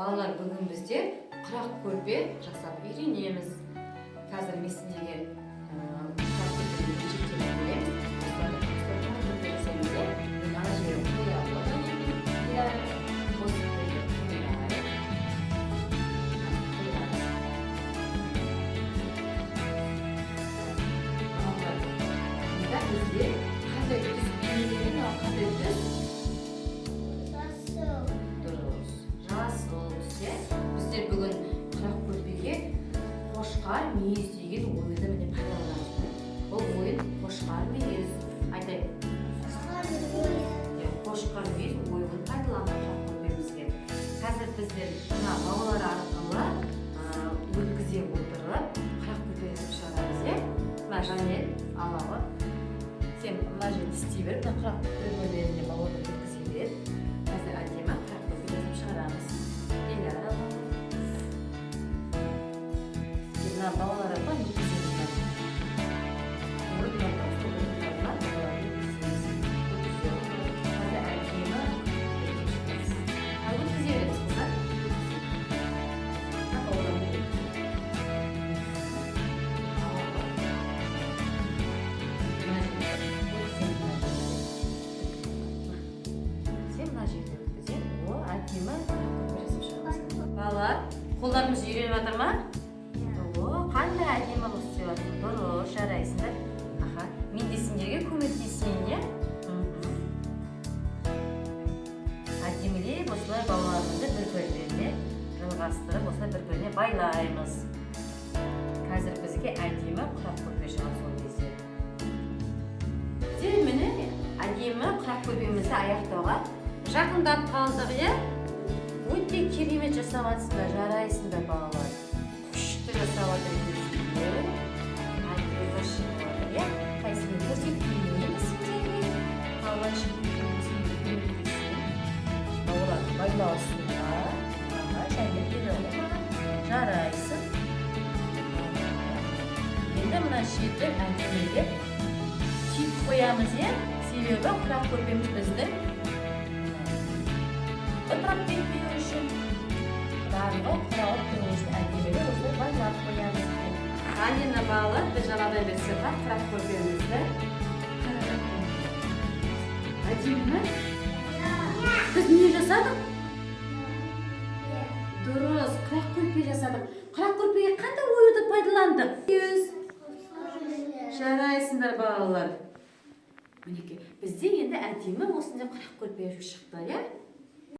Балалар, бүгін бізде құрақ көрпе жасап үйренеміз. Қазір мен сіздерге құрақ көрпені бөлшектерін береміз. Осыларды құрақ көрпе жасаймыз деп, ана жерін қоямыз. Осы қойды қоймай. Балалар, бізде қандай түс бейнеленген, ал қандай түс? Біздер бүгін құрақ көрпеге қошқар мүйіз деген ойынды міне пайдаланамыз. Бұл ойын қошқар мүйіз. Айтайын. Қошқар мүйіз ойынын пайдаланған құрақ көрпемізге. Қазір біздер мына балалар арқылы өткізе отырып құрақ көрпе жасап шығарамыз. Мына Жанел алауы. Сен мына жерді істей бер, мына құрақ көрпелеріне балалар өткізе бер. Қазір әдемі құрақ көрпе жасап шығарамыз. Балалар апан өткіземіз. Қазір әдемі өткіземіз қыздар. Сен мына жерде өткізем. О, әдемі жасап шығамыз. Балалар, қолдарымыз үйреніп жатыр ма? Қандай әдемі қыз істеп жатыр. Дұрыс, жарайсыңдар. Мен де сендерге көмектесейін, иә? Әдемілеп осылай балаларымызды бір-бірлеріне жалғастырып, осылай бір-біріне байлаймыз. Қазір бізге әдемі құрақ көрпе шығады сол кезде. Біздер міне әдемі құрақ көрпемізді аяқтауға жақындап қалдық, иә? Өте керемет жасап жатсыңдар, жарайсыңдар балалар. Жасап жатыр екенсіңдер. Әдемі шығып жатыр, иә? Қайсыны көрсетпеймін сендерге. Қалай шығып көмектесейін. Балалар, байлаусыңға. Және бере маған. Жарайсың. Енді мына шетті әдемілеп түйіп қоямыз, иә? Себебі құрақ көрпеміз біздің ыдырап кетпеу үшін. Барлығы құралып тұру үшін әдемілеп осылай байлап қоямыз. Алина балалар, біз жаңадан бері сіздерге құрақ көрпемізді. Әдемі? Біз не жасадық? Дұрыс, құрақ көрпе жасадық. Құрақ көрпеге қандай оюды пайдаландық? Жарайсыңдар балалар. Мінекей, бізде енді әдемі осындай құрақ көрпе шықты, иә?